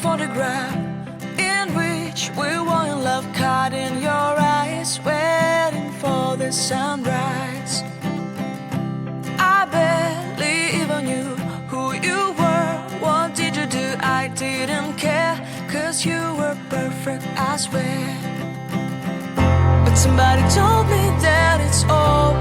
photograph in which we were in love, caught in your eyes, waiting for the sunrise. I barely even knew who you were. What did you do? I didn't care, 'cause you were perfect, I swear. But somebody told me that it's all